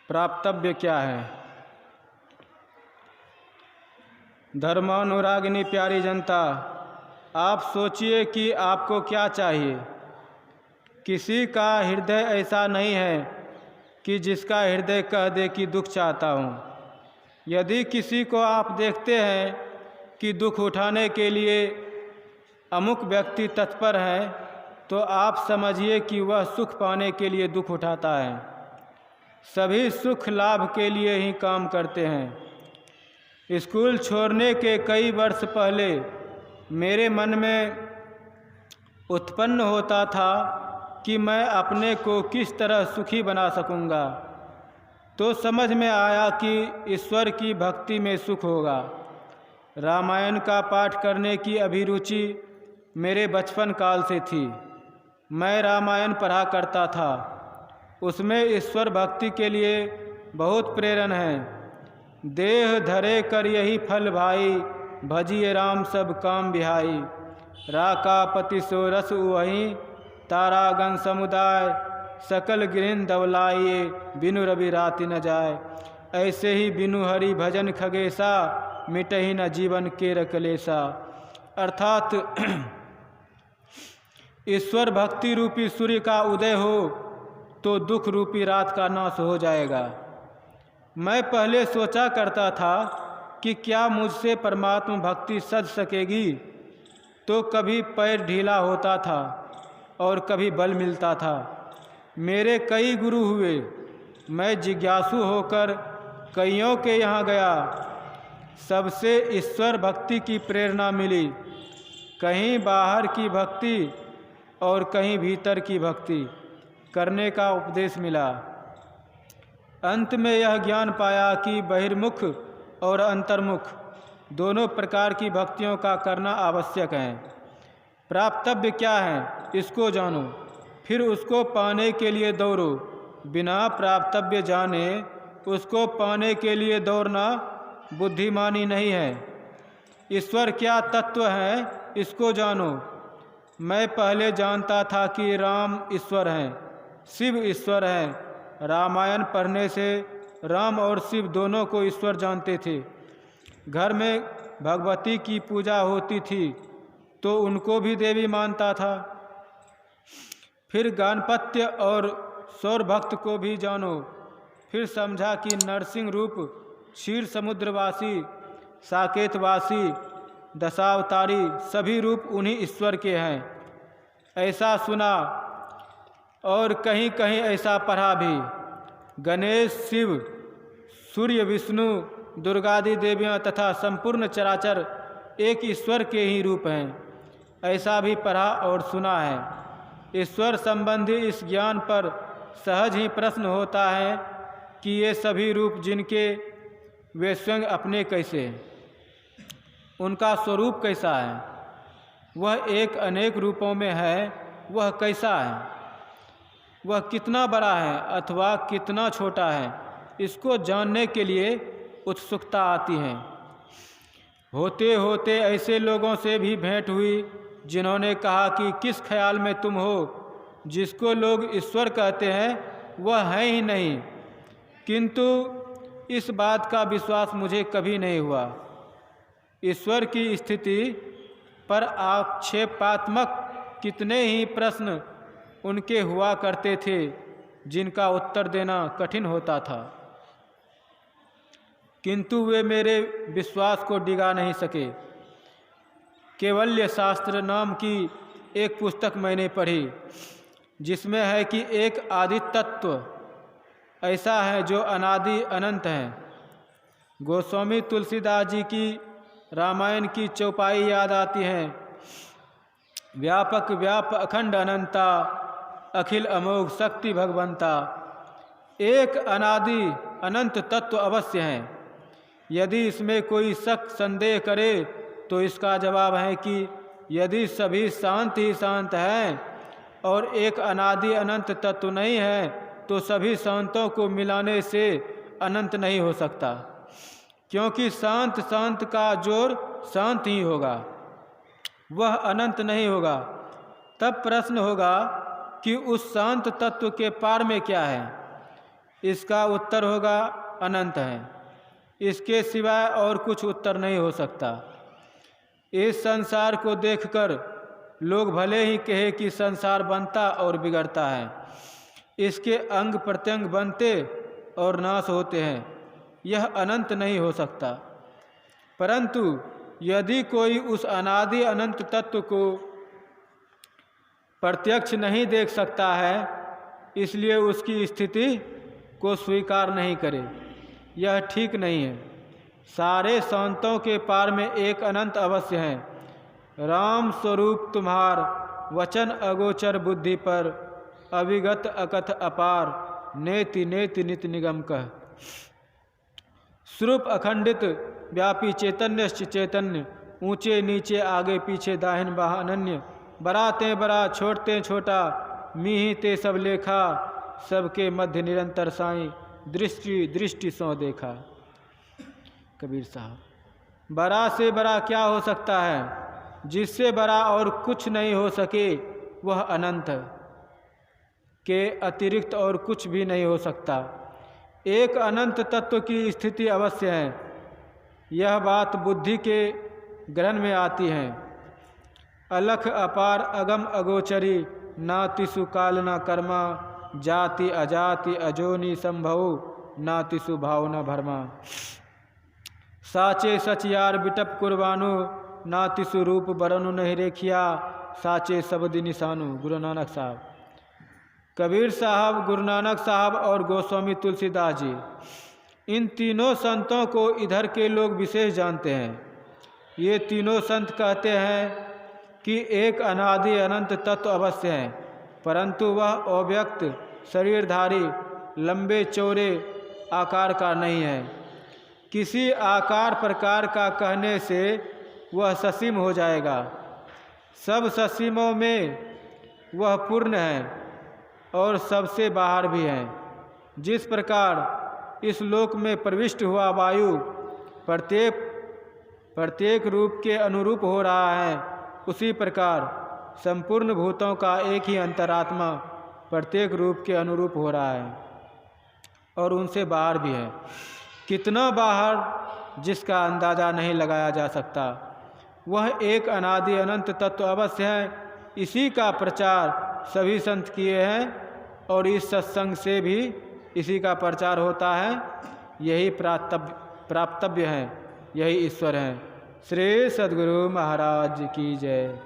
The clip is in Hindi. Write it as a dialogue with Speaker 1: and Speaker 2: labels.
Speaker 1: प्राप्तव्य क्या है। धर्मानुरागिनी प्यारी जनता, आप सोचिए कि आपको क्या चाहिए। किसी का हृदय ऐसा नहीं है कि जिसका हृदय कह दे कि दुख चाहता हूँ। यदि किसी को आप देखते हैं कि दुख उठाने के लिए अमुक व्यक्ति तत्पर है, तो आप समझिए कि वह सुख पाने के लिए दुख उठाता है। सभी सुख लाभ के लिए ही काम करते हैं। स्कूल छोड़ने के कई वर्ष पहले मेरे मन में उत्पन्न होता था कि मैं अपने को किस तरह सुखी बना सकूंगा, तो समझ में आया कि ईश्वर की भक्ति में सुख होगा। रामायण का पाठ करने की अभिरुचि मेरे बचपन काल से थी। मैं रामायण पढ़ा करता था। उसमें ईश्वर भक्ति के लिए बहुत प्रेरणा है। देह धरे कर यही फल भाई, भजिए राम सब काम बिहाई। राका पति सो रस वही, तारागण समुदाय। सकल गृहन दवलाइए, बिनु रवि राति न जाए। ऐसे ही बिनु हरि भजन खगेसा, मिटहि न जीवन के रकलेसा। अर्थात ईश्वर भक्ति रूपी सूर्य का उदय हो तो दुख रूपी रात का नाश हो जाएगा। मैं पहले सोचा करता था कि क्या मुझसे परमात्मा भक्ति सज सकेगी, तो कभी पैर ढीला होता था और कभी बल मिलता था। मेरे कई गुरु हुए। मैं जिज्ञासु होकर कईयों के यहाँ गया। सबसे ईश्वर भक्ति की प्रेरणा मिली। कहीं बाहर की भक्ति और कहीं भीतर की भक्ति करने का उपदेश मिला। अंत में यह ज्ञान पाया कि बहिर्मुख और अंतर्मुख दोनों प्रकार की भक्तियों का करना आवश्यक है। प्राप्तव्य क्या है, इसको जानो, फिर उसको पाने के लिए दौड़ो। बिना प्राप्तव्य जाने उसको पाने के लिए दौड़ना बुद्धिमानी नहीं है। ईश्वर क्या तत्व है, इसको जानो। मैं पहले जानता था कि राम ईश्वर हैं, शिव ईश्वर हैं। रामायण पढ़ने से राम और शिव दोनों को ईश्वर जानते थे। घर में भगवती की पूजा होती थी तो उनको भी देवी मानता था। फिर गणपत्य और सौर भक्त को भी जानो। फिर समझा कि नरसिंह रूप, क्षीर समुद्रवासी, साकेतवासी, दशावतारी सभी रूप उन्हीं ईश्वर के हैं, ऐसा सुना और कहीं कहीं ऐसा पढ़ा भी। गणेश, शिव, सूर्य, विष्णु, दुर्गादि देवियाँ तथा संपूर्ण चराचर एक ईश्वर के ही रूप हैं, ऐसा भी पढ़ा और सुना है। ईश्वर संबंधी इस ज्ञान पर सहज ही प्रश्न होता है कि ये सभी रूप जिनके वे स्वयं अपने कैसे हैं, उनका स्वरूप कैसा है, वह एक अनेक रूपों में है, वह कैसा है, वह कितना बड़ा है अथवा कितना छोटा है, इसको जानने के लिए उत्सुकता आती है। होते होते ऐसे लोगों से भी भेंट हुई जिन्होंने कहा कि किस ख्याल में तुम हो, जिसको लोग ईश्वर कहते हैं वह है ही नहीं। किंतु इस बात का विश्वास मुझे कभी नहीं हुआ। ईश्वर की स्थिति पर आक्षेपात्मक कितने ही प्रश्न उनके हुआ करते थे जिनका उत्तर देना कठिन होता था, किंतु वे मेरे विश्वास को डिगा नहीं सके। केवल्य शास्त्र नाम की एक पुस्तक मैंने पढ़ी जिसमें है कि एक आदि तत्व ऐसा है जो अनादि अनंत है। गोस्वामी तुलसीदास जी की रामायण की चौपाई याद आती है। व्यापक व्याप अखंड अनंता, अखिल अमोघ शक्ति भगवंता। एक अनादि अनंत तत्व अवश्य है। यदि इसमें कोई शक संदेह करे तो इसका जवाब है कि यदि सभी शांत ही शांत हैं और एक अनादि अनंत तत्व नहीं है तो सभी शांतों को मिलाने से अनंत नहीं हो सकता, क्योंकि शांत शांत का जोड़ शांत ही होगा, वह अनंत नहीं होगा। तब प्रश्न होगा कि उस शांत तत्व के पार में क्या है। इसका उत्तर होगा अनंत है। इसके सिवाय और कुछ उत्तर नहीं हो सकता। इस संसार को देखकर लोग भले ही कहे कि संसार बनता और बिगड़ता है, इसके अंग प्रत्यंग बनते और नाश होते हैं, यह अनंत नहीं हो सकता। परंतु यदि कोई उस अनादि अनंत तत्व को प्रत्यक्ष नहीं देख सकता है, इसलिए उसकी स्थिति को स्वीकार नहीं करे, यह ठीक नहीं है। सारे संतों के पार में एक अनंत अवश्य है। राम स्वरूप तुम्हार वचन अगोचर बुद्धि पर, अविगत अकथ अपार, नेति नेति नित निगम कह। स्वरूप अखंडित व्यापी चैतन्यश्च चैतन्य, ऊंचे नीचे आगे पीछे दाहिन बाह अनन्य, बराते बरा छोड़ते छोटा, मीही ते सब लेखा, सबके मध्य निरंतर साईं, दृष्टि दृष्टि सौ देखा। कबीर साहब, बड़ा से बड़ा क्या हो सकता है? जिससे बड़ा और कुछ नहीं हो सके वह अनंत के अतिरिक्त और कुछ भी नहीं हो सकता। एक अनंत तत्व की स्थिति अवश्य है। यह बात बुद्धि के ग्रहण में आती है। अलख अपार अगम अगोचरी, ना तिसु काल ना कर्मा, जाति अजाति अजोनी संभव, ना तिसु भाव न भरमा। साचे सचियार बिटप कुर्बानु, ना तिसु रूप बरनु नहीं रेखिया, साचे सबद निशानु। गुरु नानक साहब। कबीर साहब, गुरु नानक साहब और गोस्वामी तुलसीदास जी, इन तीनों संतों को इधर के लोग विशेष जानते हैं। ये तीनों संत कहते हैं कि एक अनादि अनंत तत्व अवश्य है, परंतु वह अव्यक्त शरीरधारी लंबे चौड़े आकार का नहीं है। किसी आकार प्रकार का कहने से वह ससीम हो जाएगा। सब ससीमों में वह पूर्ण है और सबसे बाहर भी है। जिस प्रकार इस लोक में प्रविष्ट हुआ वायु प्रत्येक रूप के अनुरूप हो रहा है, उसी प्रकार संपूर्ण भूतों का एक ही अंतरात्मा प्रत्येक रूप के अनुरूप हो रहा है और उनसे बाहर भी है। कितना बाहर, जिसका अंदाज़ा नहीं लगाया जा सकता। वह एक अनादि अनंत तत्व अवश्य है। इसी का प्रचार सभी संत किए हैं और इस सत्संग से भी इसी का प्रचार होता है। यही प्राप्तव्य है, यही ईश्वर है। श्री सद्गुरु महाराज की जय।